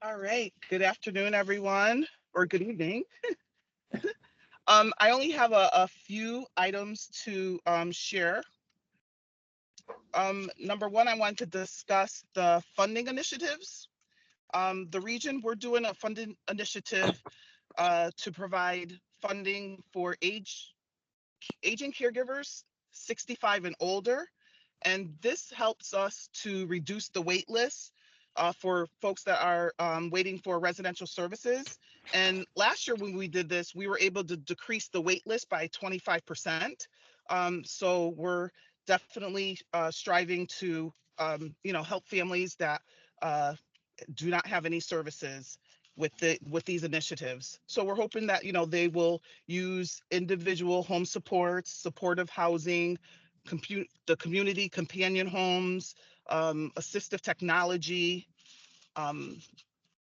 All right. Good afternoon, everyone, or good evening. I only have a few items to share. Number one, I want to discuss the funding initiatives. The region, we're doing a funding initiative to provide funding for aging caregivers 65 and older. And this helps us to reduce the wait list for folks that are waiting for residential services. And last year when we did this, we were able to decrease the wait list by 25%. So we're definitely striving to, help families that do not have any services with these initiatives. So we're hoping that they will use individual home supports, supportive housing, the community companion homes, assistive technology.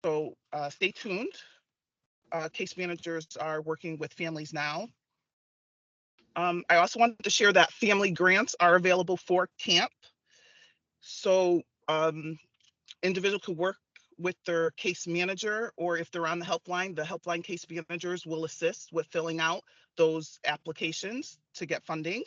So stay tuned. Case managers are working with families now. I also wanted to share that family grants are available for camp. So individual could work with their case manager, or if they're on the helpline case managers will assist with filling out those applications to get funding.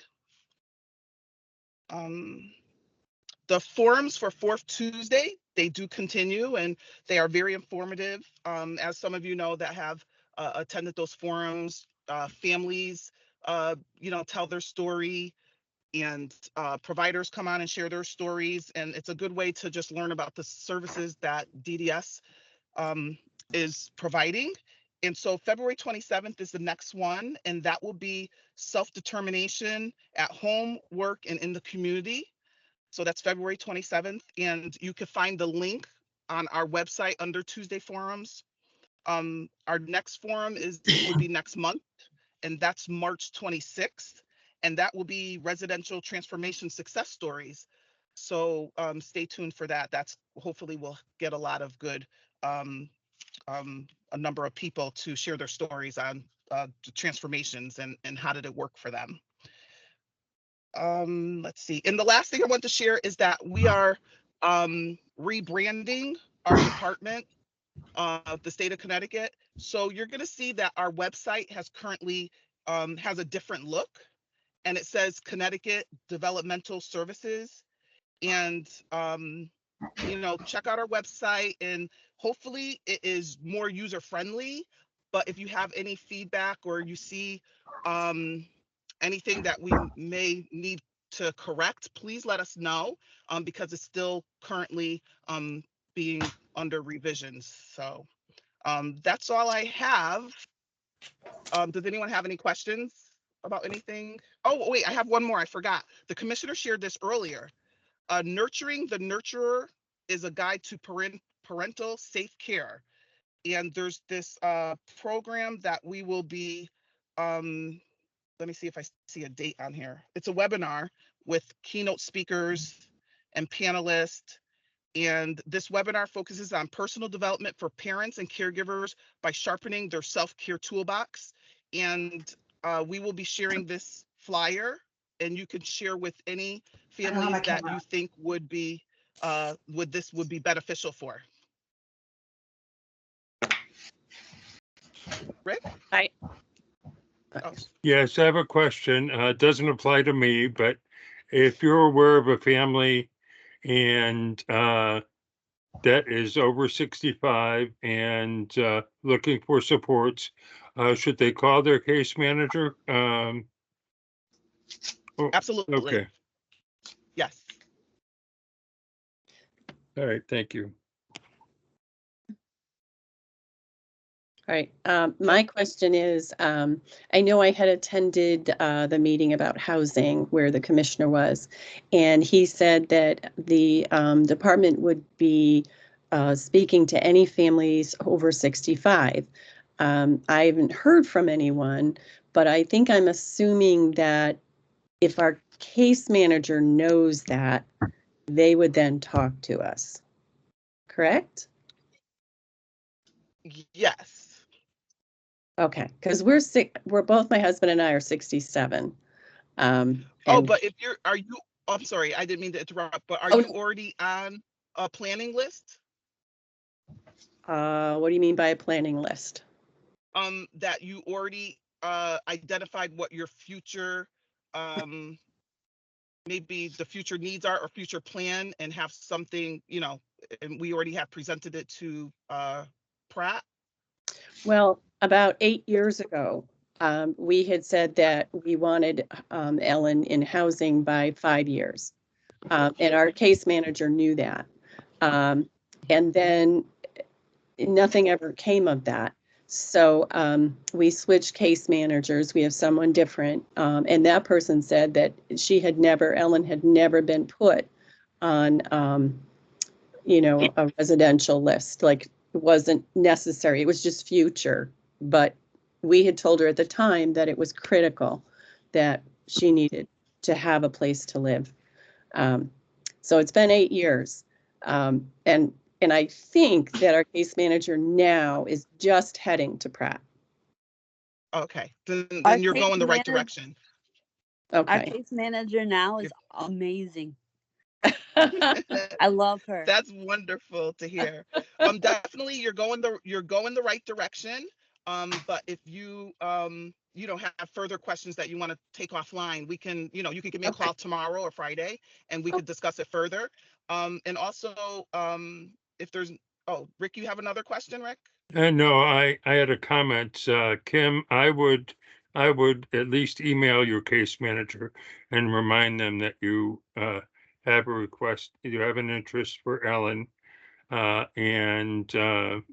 The forums for Fourth Tuesday, they do continue and they are very informative. As some of you know that have attended those forums, families, tell their story, and providers come on and share their stories. And it's a good way to just learn about the services that DDS is providing. And so February 27th is the next one, and that will be self-determination at home, work, and in the community. So that's February 27th, and you can find the link on our website under Tuesday forums. Our next forum would be next month, and that's March 26th, and that will be residential transformation success stories. So stay tuned for that. That's hopefully we'll get a lot of good, a number of people to share their stories on the transformations and how did it work for them. Let's see. And the last thing I want to share is that we are rebranding our department of the state of Connecticut. So you're going to see that our website has currently has a different look, and it says Connecticut Developmental Services. And check out our website, and hopefully it is more user friendly. But if you have any feedback or you see anything that we may need to correct, please let us know, because it's still currently being under revisions. So that's all I have. Does anyone have any questions about anything? Oh, wait, I have one more. I forgot. The commissioner shared this earlier. Nurturing the Nurturer is a guide to parental safe care. And there's this program that we will be, let me see if I see a date on here. It's a webinar with keynote speakers and panelists. And this webinar focuses on personal development for parents and caregivers by sharpening their self-care toolbox. And we will be sharing this flyer, and you can share with any families that you think would be beneficial for. Rick? Hi. Oh. Yes, I have a question. It doesn't apply to me, but if you're aware of a family and that is over 65 and looking for supports, should they call their case manager? Absolutely. Okay. Yes. All right. Thank you. All right. My question is, I know I had attended the meeting about housing where the commissioner was, and he said that the department would be speaking to any families over 65. I haven't heard from anyone, but I think I'm assuming that if our case manager knows that, they would then talk to us. Correct? Yes. Okay, because we're both, my husband and I are 67. But I'm sorry, I didn't mean to interrupt, but are you already on a planning list? What do you mean by a planning list? That you already identified what your future, maybe the future needs are or future plan, and have something, and we already have presented it to Pratt. Well, about 8 years ago, we had said that we wanted Ellen in housing by 5 years. And our case manager knew that. And then nothing ever came of that. So we switched case managers. We have someone different. And that person said that Ellen had never been put on, a residential list. Like, it wasn't necessary. It was just future. But we had told her at the time that it was critical that she needed to have a place to live. So it's been 8 years. And I think that our case manager now is just heading to Pratt. Okay, then Our you're case going the right manager- direction. Our Okay. case manager now is amazing. I love her. That's wonderful to hear. Definitely you're going the right direction. But if you don't have further questions that you want to take offline, we can, you can give me a Okay. call tomorrow or Friday, and we could discuss it further. And also, if there's, Rick, you have another question, Rick? No, I had a comment. Kim, I would at least email your case manager and remind them that you have a request, you have an interest for Ellen, and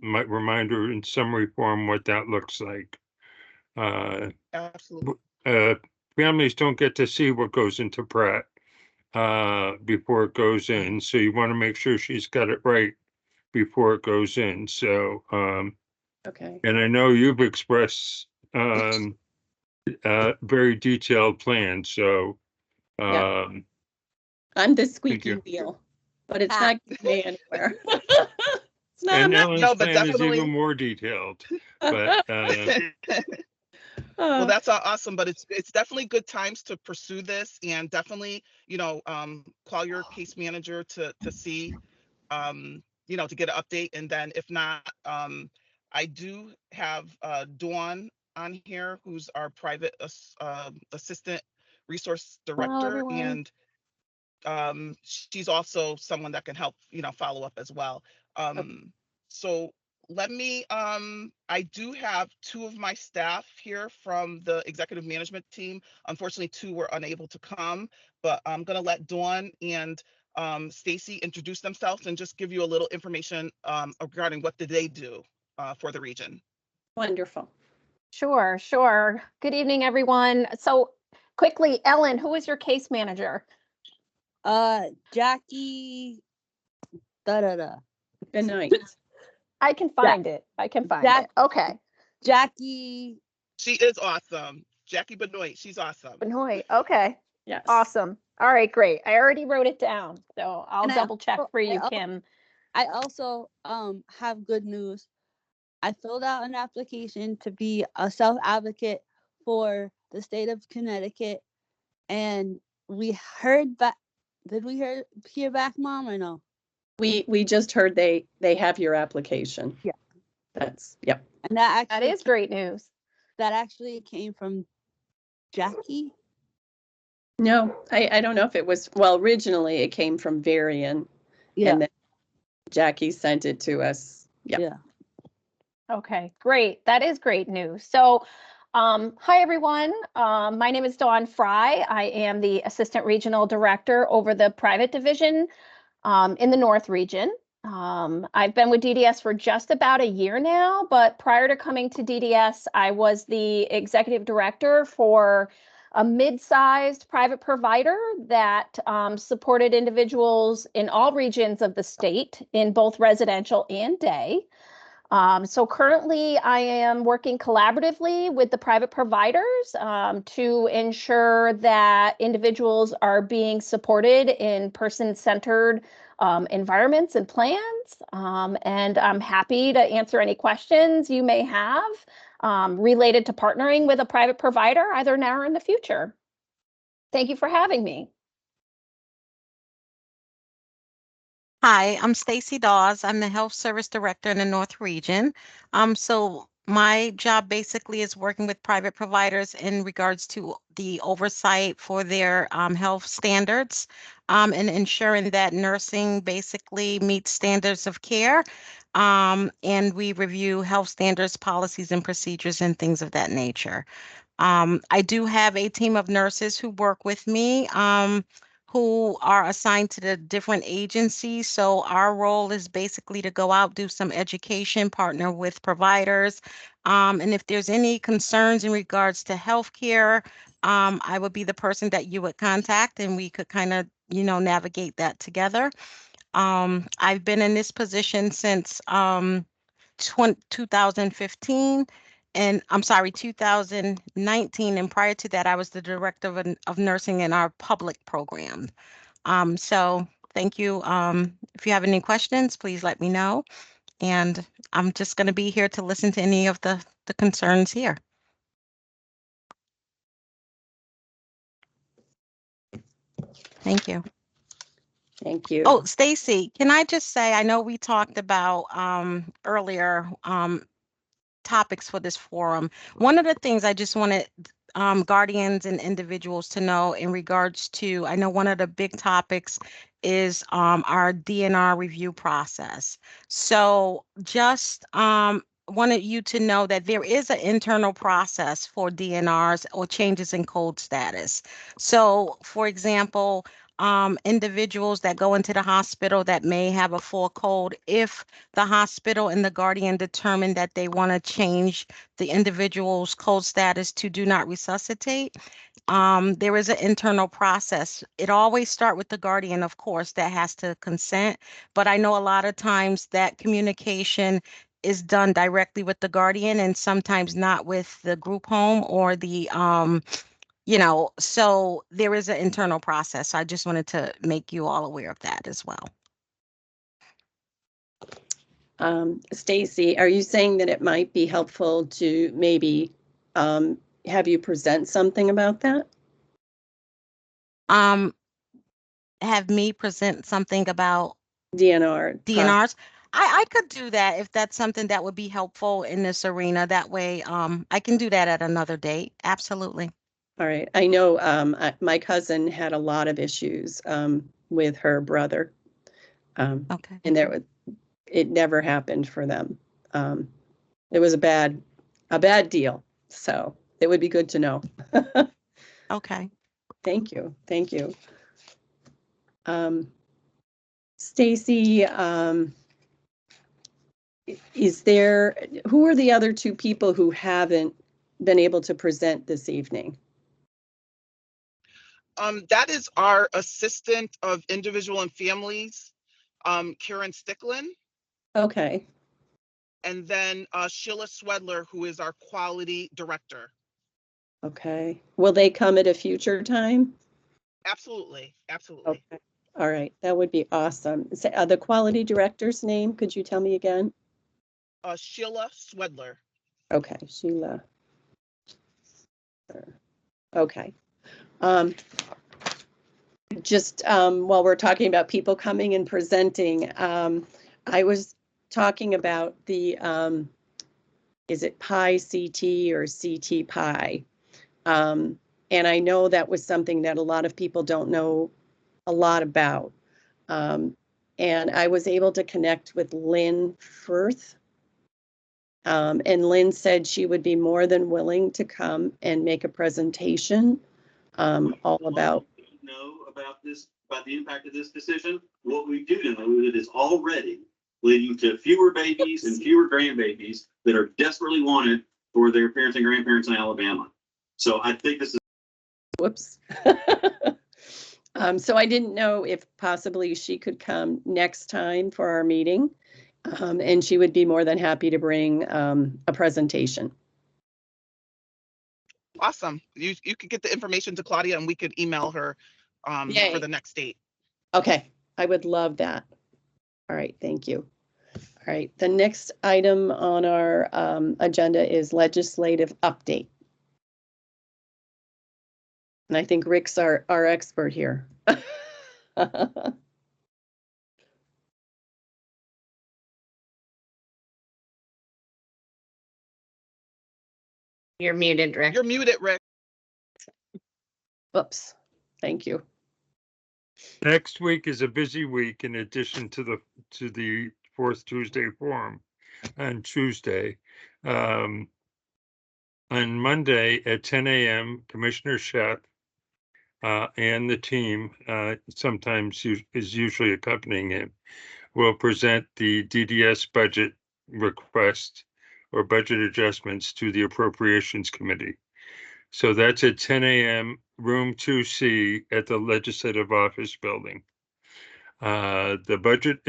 might remind her in summary form what that looks like. Absolutely. Families don't get to see what goes into Pratt before it goes in, so you want to make sure she's got it right before it goes in. So, Okay. and I know you've expressed very detailed plans, so Yeah. I'm the Thank squeaky you. wheel, but it's not getting me anywhere. It's not, I'm and not, Ellen's No, but plan is definitely. even more detailed. But Well, that's awesome, but it's definitely good times to pursue this, and definitely, call your case manager to see, to get an update. And then if not, I do have Dawn on here, who's our private assistant resource director, everyone. and she's also someone that can help, follow up as well. So let me, I do have two of my staff here from the executive management team. Unfortunately, two were unable to come, but I'm gonna let Dawn and Stacy introduce themselves and just give you a little information regarding what did they do for the region. wonderful. Sure. Good evening, everyone. So quickly, Ellen, who is your case manager? Jackie. Good night. I can find it. Okay. Jackie. She is awesome. Jackie Benoit, she's awesome. Benoit. Okay. Yes. Awesome. All right, great. I already wrote it down, so I'll And double check for you, Kim. I also have good news. I filled out an application to be a self-advocate for the state of Connecticut, and we heard back. Did we hear back, Mom, or no? We just heard they have your application. Yeah. Yep. And That is great news. That actually came from Jackie. No, I don't know if it was, well, originally it came from Varian. Yeah. And then Jackie sent it to us. Yep. Yeah. Okay, great. That is great news. So, hi, everyone. My name is Dawn Fry. I am the Assistant Regional Director over the private division in the North region. I've been with DDS for just about a year now, but prior to coming to DDS, I was the Executive Director for a mid-sized private provider that supported individuals in all regions of the state in both residential and day. So currently I am working collaboratively with the private providers to ensure that individuals are being supported in person-centered environments and plans. And I'm happy to answer any questions you may have related to partnering with a private provider either now or in the future. Thank you for having me. Hi, I'm Stacy Dawes. I'm the Health Service Director in the North Region. So my job basically is working with private providers in regards to the oversight for their health standards, and ensuring that nursing basically meets standards of care. And we review health standards, policies, and procedures and things of that nature. I do have a team of nurses who work with me, who are assigned to the different agencies. So our role is basically to go out, do some education, partner with providers. And if there's any concerns in regards to healthcare, I would be the person that you would contact and we could kind of, navigate that together. I've been in this position since 2015, and I'm sorry, 2019. And prior to that, I was the director of nursing in our public program. So thank you. If you have any questions, please let me know. And I'm just going to be here to listen to any of the concerns here. Thank you. Thank you. Oh, Stacy, can I just say, I know we talked about earlier topics for this forum. One of the things I just wanted guardians and individuals to know in regards to, I know one of the big topics is our DNR review process. So just wanted you to know that there is an internal process for DNRs or changes in code status. So for example, individuals that go into the hospital that may have a full code, if the hospital and the guardian determine that they want to change the individual's code status to do not resuscitate, there is an internal process. It always start with the guardian, of course, that has to consent. But I know a lot of times that communication is done directly with the guardian and sometimes not with the group home or so there is an internal process. So I just wanted to make you all aware of that as well. Stacy, are you saying that it might be helpful to maybe have you present something about that? Have me present something about DNRs. I could do that if that's something that would be helpful in this arena. That way, I can do that at another date. Absolutely. All right. I know my cousin had a lot of issues with her brother. Okay. And it never happened for them. It was a bad deal. So it would be good to know. Okay. Thank you. Stacy, who are the other two people who haven't been able to present this evening? That is our assistant of individual and families, Karen Sticklin, Okay. and then Sheila Swedler, who is our quality director. Okay. Will they come at a future time? Absolutely. Okay. All right. That would be awesome. The quality director's name, could you tell me again? Sheila Swedler. Okay, Sheila. Okay. Just while we're talking about people coming and presenting, I was talking about the, is it Pi CT or CT Pi? And I know that was something that a lot of people don't know a lot about. And I was able to connect with Lynn Firth. And Lynn said she would be more than willing to come and make a presentation all about. Know about the impact of this decision. What we do know is it is already leading to fewer babies and fewer grandbabies that are desperately wanted for their parents and grandparents in Alabama. So I think this is. Whoops. So I didn't know if possibly she could come next time for our meeting, and she would be more than happy to bring a presentation. Awesome. You could get the information to Claudia and we could email her for the next date. Okay, I would love that. All right, thank you. All right, the next item on our agenda is legislative update. And I think Rick's our expert here. You're muted, Rick. You're muted, Rick. Whoops. Thank you. Next week is a busy week in addition to the fourth Tuesday forum on Tuesday. On Monday at 10 a.m., Commissioner Chef and the team, sometimes is usually accompanying him, will present the DDS budget request or budget adjustments to the Appropriations Committee. So that's at 10 a.m., room 2C at the Legislative Office Building. The budget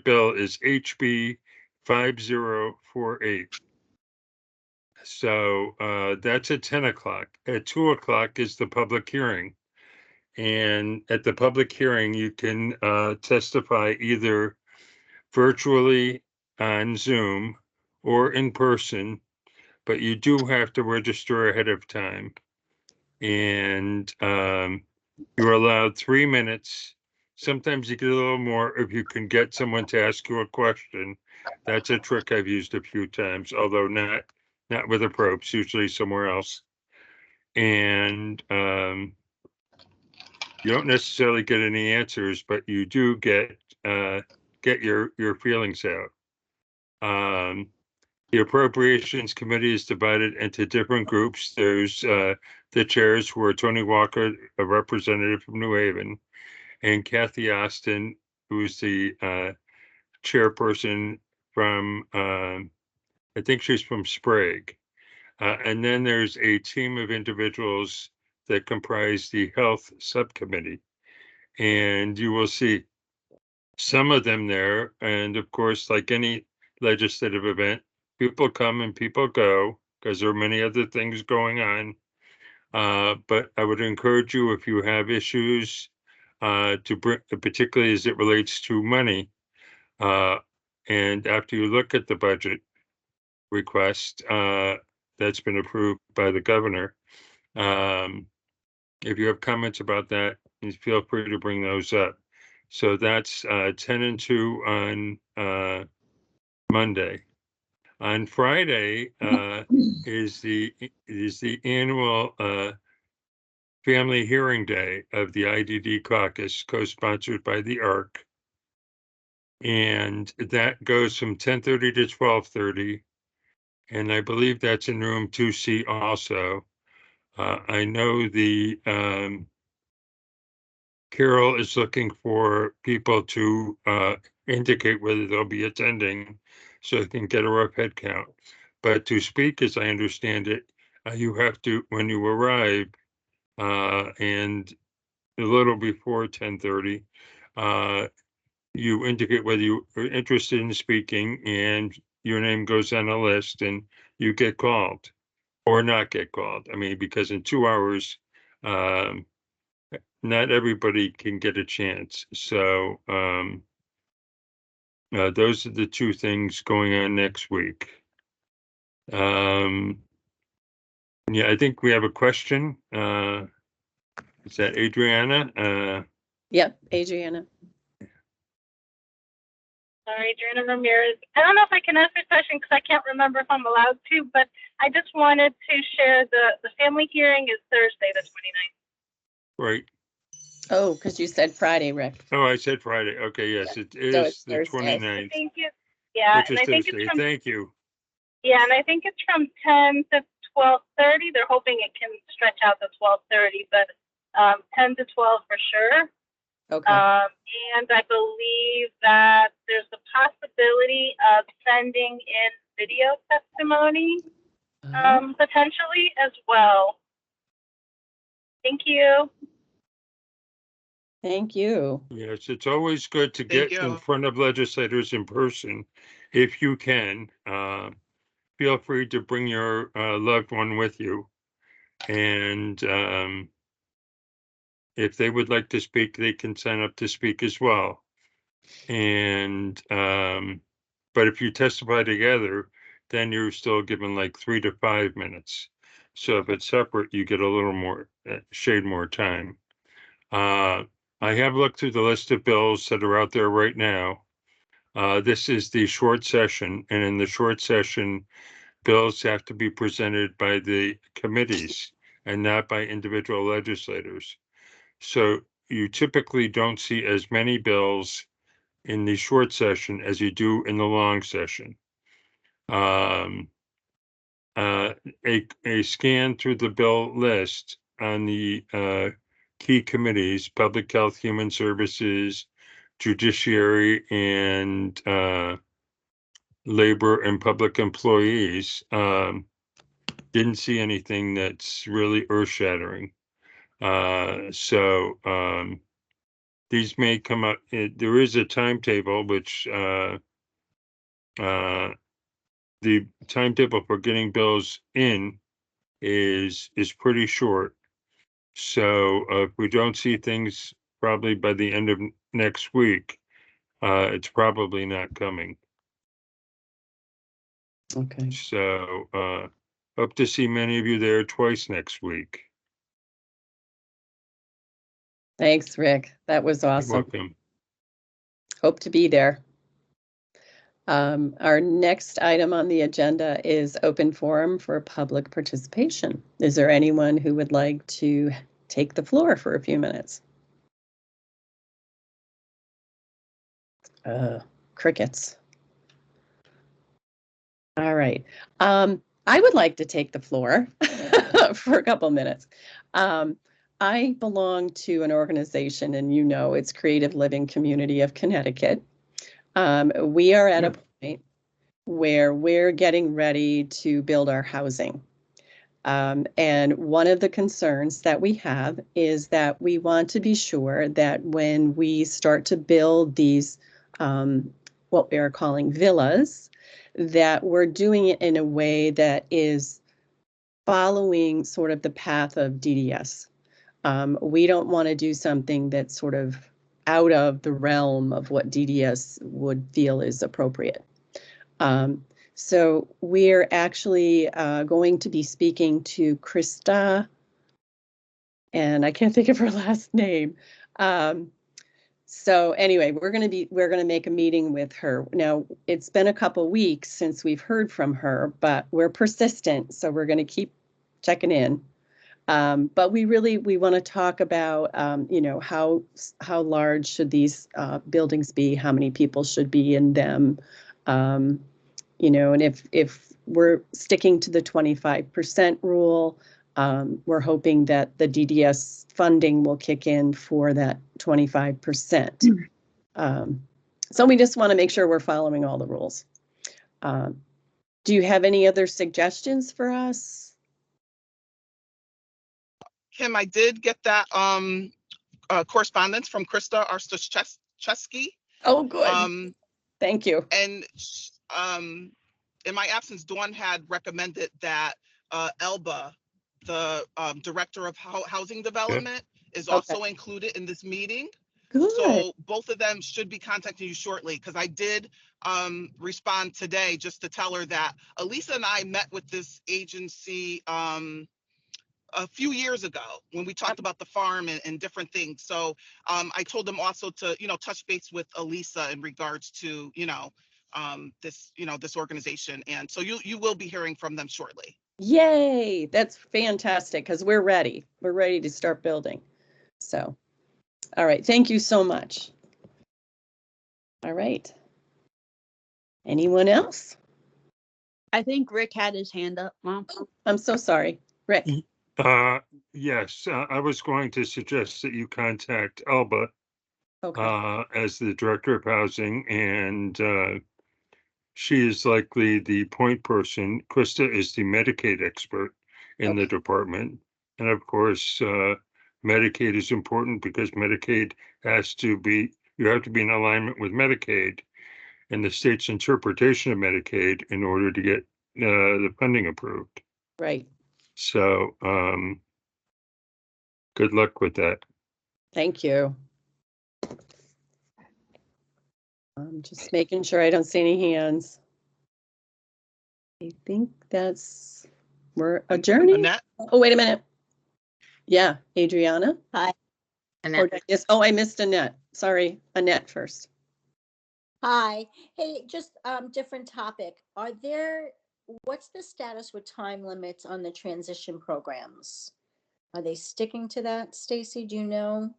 bill is HB 5048. So that's at 10 o'clock. At 2 o'clock is the public hearing. And at the public hearing, you can testify either virtually on Zoom or in person, but you do have to register ahead of time. And you're allowed 3 minutes. Sometimes you get a little more if you can get someone to ask you a question. That's a trick I've used a few times, although not with the probes, usually somewhere else. And you don't necessarily get any answers, but you do get your feelings out. The Appropriations Committee is divided into different groups. There's the chairs who are Tony Walker, a representative from New Haven, and Kathy Austin, who's the chairperson from, I think she's from Sprague. And then there's a team of individuals that comprise the Health Subcommittee. And you will see some of them there. And of course, like any legislative event, people come and people go because there are many other things going on. But I would encourage you, if you have issues, to bring, particularly as it relates to money, and after you look at the budget request that's been approved by the governor, if you have comments about that, feel free to bring those up. So that's 10 and 2 on Monday. On Friday is the annual Family Hearing Day of the IDD Caucus, co-sponsored by the ARC. And that goes from 10:30 to 12:30. And I believe that's in room 2C also. I know the Carol is looking for people to indicate whether they'll be attending so they can get a rough head count. But to speak, as I understand it, you have to, when you arrive, and a little before 10:30, you indicate whether you are interested in speaking, and your name goes on a list and you get called or not get called. I mean, because in 2 hours, not everybody can get a chance. So those are the two things going on next week. Yeah, I think we have a question. Is that Adriana? Yep, Adriana. Sorry, Adriana Ramirez. I don't know if I can answer the question because I can't remember if I'm allowed to, but I just wanted to share the family hearing is Thursday, the 29th. Right. Oh, because you said Friday, Rick. Oh, I said Friday. Okay, yes, it So is it's the Thursday. 29th, I think it's, yeah, which is and I think it's Thursday. from, Thank you. yeah, and I think it's from 10 to 12:30. They're hoping it can stretch out to 12:30, but 10 to 12 for sure. Okay. And I believe that there's the possibility of sending in video testimony, potentially as well. Thank you. Thank you. Yes, it's always good to Thank get in you. front of legislators in person if you can. Feel free to bring your loved one with you. And if they would like to speak, they can sign up to speak as well. And but if you testify together, then you're still given like 3 to 5 minutes. So if it's separate, you get a little more shade more time. I have looked through the list of bills that are out there right now. This is the short session, and in the short session, bills have to be presented by the committees and not by individual legislators. So you typically don't see as many bills in the short session as you do in the long session. A scan through the bill list on the key committees, Public Health, Human Services, Judiciary, and Labor and Public Employees, didn't see anything that's really earth-shattering. These may come up. There is a timetable, which the timetable for getting bills in is pretty short. So if we don't see things probably by the end of next week, it's probably not coming. Okay. So hope to see many of you there twice next week. Thanks, Rick. That was You're awesome. welcome. Hope to be there. Our next item on the agenda is open forum for public participation. Is there anyone who would like to take the floor for a few minutes? Crickets. All right. I would like to take the floor for a couple minutes. I belong to an organization, and you know, it's Creative Living Community of Connecticut. We are at a point where we're getting ready to build our housing. And one of the concerns that we have is that we want to be sure that when we start to build these, what we are calling villas, that we're doing it in a way that is following sort of the path of DDS. We don't want to do something that's sort of out of the realm of what DDS would feel is appropriate. So we're actually going to be speaking to Krista, and I can't think of her last name. So anyway, we're going to make a meeting with her. Now, it's been a couple weeks since we've heard from her, but we're persistent, so we're going to keep checking in. But we want to talk about, you know, how large should these buildings be? How many people should be in them? You know, and if we're sticking to the 25% rule, we're hoping that the DDS funding will kick in for that 25%. So we just want to make sure we're following all the rules. Do you have any other suggestions for us? Kim, I did get that correspondence from Krista Arstoszewski. Oh, good. Thank you. And in my absence, Dawn had recommended that Elba, the director of housing development, is also included in this meeting. Good. So both of them should be contacting you shortly, because I did respond today just to tell her that Elisa and I met with this agency a few years ago when we talked about the farm and different things. So I told them also to, you know, touch base with Elisa in regards to, you know, this organization. And so you will be hearing from them shortly. Yay, that's fantastic, because we're ready. We're ready to start building. So, all right, thank you so much. All right. Anyone else? I think Rick had his hand up, Mom. I'm so sorry, Rick. Yes, I was going to suggest that you contact Elba as the director of housing, and she is likely the point person. Krista is the Medicaid expert in the department. And of course, Medicaid is important because Medicaid you have to be in alignment with Medicaid and the state's interpretation of Medicaid in order to get the funding approved. Right. So good luck with that. Thank you. I'm just making sure I don't see any hands. I think we're adjourning. Annette? Oh, wait a minute. Yeah, Adriana. Hi. Annette. Yes. Oh, I missed Annette. Sorry, Annette first. Hi. Hey, just different topic. Are there what's the status with time limits on the transition programs? Are they sticking to that, Stacy? Do you know?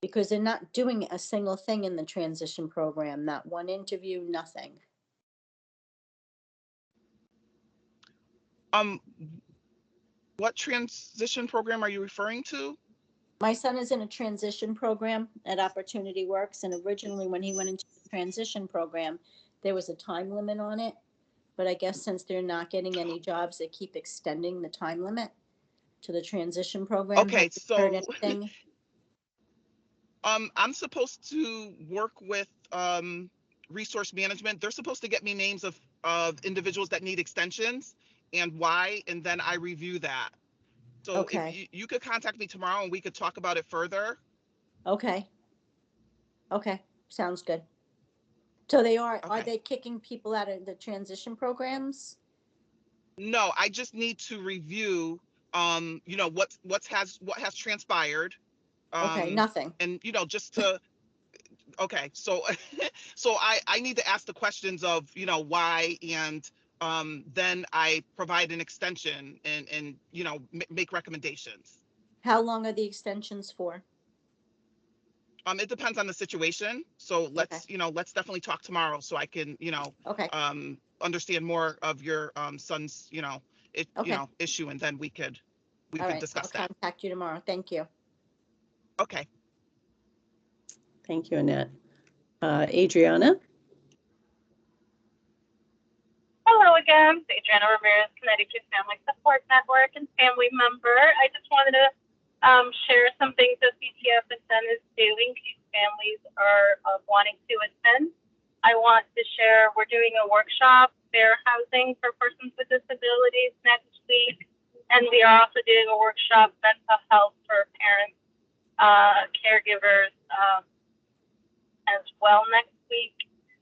Because they're not doing a single thing in the transition program, not one interview, nothing. What transition program are you referring to? My son is in a transition program at Opportunity Works, and originally when he went into the transition program, there was a time limit on it. But I guess since they're not getting any jobs, they keep extending the time limit to the transition program. Okay, Have you heard so anything? I'm supposed to work with resource management. They're supposed to get me names of individuals that need extensions and why, and then I review that. So Okay. if you could contact me tomorrow and we could talk about it further. Okay. Okay, sounds good. So they are Okay. they kicking people out of the transition programs? No, I just need to review you know, what has transpired. Okay, nothing. And you know, just to okay, so so I need to ask the questions of, you know, why, and then I provide an extension and you know, make recommendations. How long are the extensions for? It depends on the situation. So let's, you know, let's definitely talk tomorrow so I can, you know, Okay. understand more of your son's, you know, Okay. you know, issue, and then we could All right, discuss I'll that. contact you tomorrow. Thank you. Okay. Thank you, Annette. Adriana? Hello again, it's Adriana Ramirez, Connecticut Family Support Network and family member. I just wanted to share some things that CTFSN is doing. These families are wanting to attend. I want to share, we're doing a workshop, fair housing for persons with disabilities next week. And we are also doing a workshop, mental health for parents, caregivers as well next week.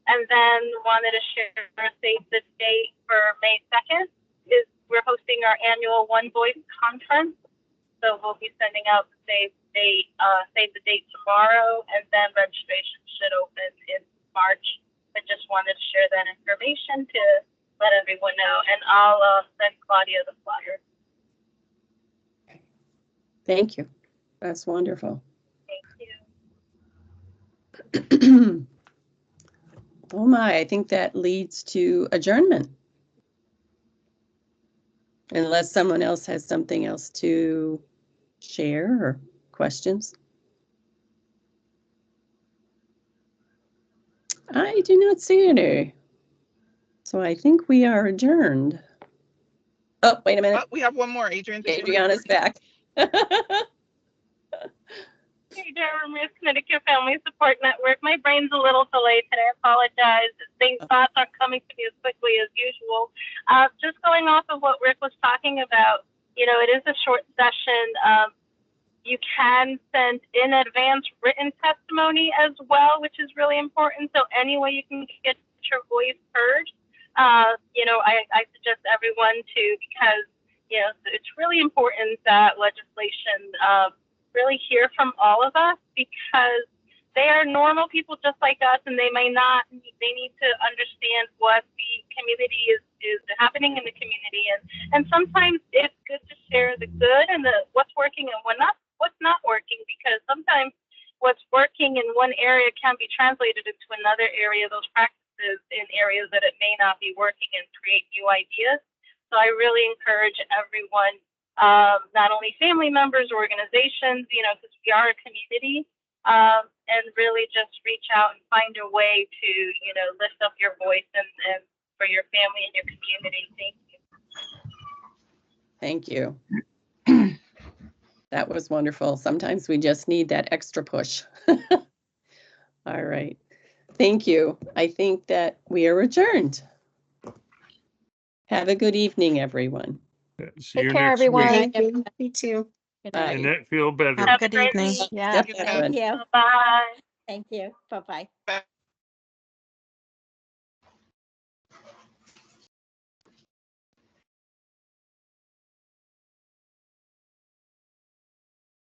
And then wanted to share, save the date for May 2nd is we're hosting our annual One Voice conference. So we'll be sending out the save the date tomorrow, and then registration should open in March. I just wanted to share that information to let everyone know, and I'll send Claudia the flyer. Thank you. That's wonderful. Thank you. Oh my, I think that leads to adjournment. Unless someone else has something else to share or questions. I do not see any. So I think we are adjourned. Oh, wait a minute. We have one more, Adrian. Adriana's back. Adriana Ramirez, Connecticut Family Support Network. My brain's a little delayed today. I apologize. Thoughts aren't coming to me as quickly as usual. Just going off of what Rick was talking about, you know, it is a short session. You can send in advance written testimony as well, which is really important. So any way you can get your voice heard, you know, I suggest everyone to, because, you know, it's really important that legislation really hear from all of us, because they are normal people just like us, and they need to understand what the community is happening in the community. And sometimes it's good to share the good and what's working and what's not working, because sometimes what's working in one area can be translated into another area, those practices in areas that it may not be working, and create new ideas. So I really encourage everyone, not only family members, organizations, you know, because we are a community, and really just reach out and find a way to, you know, lift up your voice and for your family and your community. Thank you. Thank you. That was wonderful. Sometimes we just need that extra push. All right. Thank you. I think that we are adjourned. Have a good evening, everyone. See Take you care, next everyone. week. You too. Good Bye. night. And that feel better. Have a good evening. Yeah. Yep. Thank you. Bye. Thank you. Bye-bye. Bye.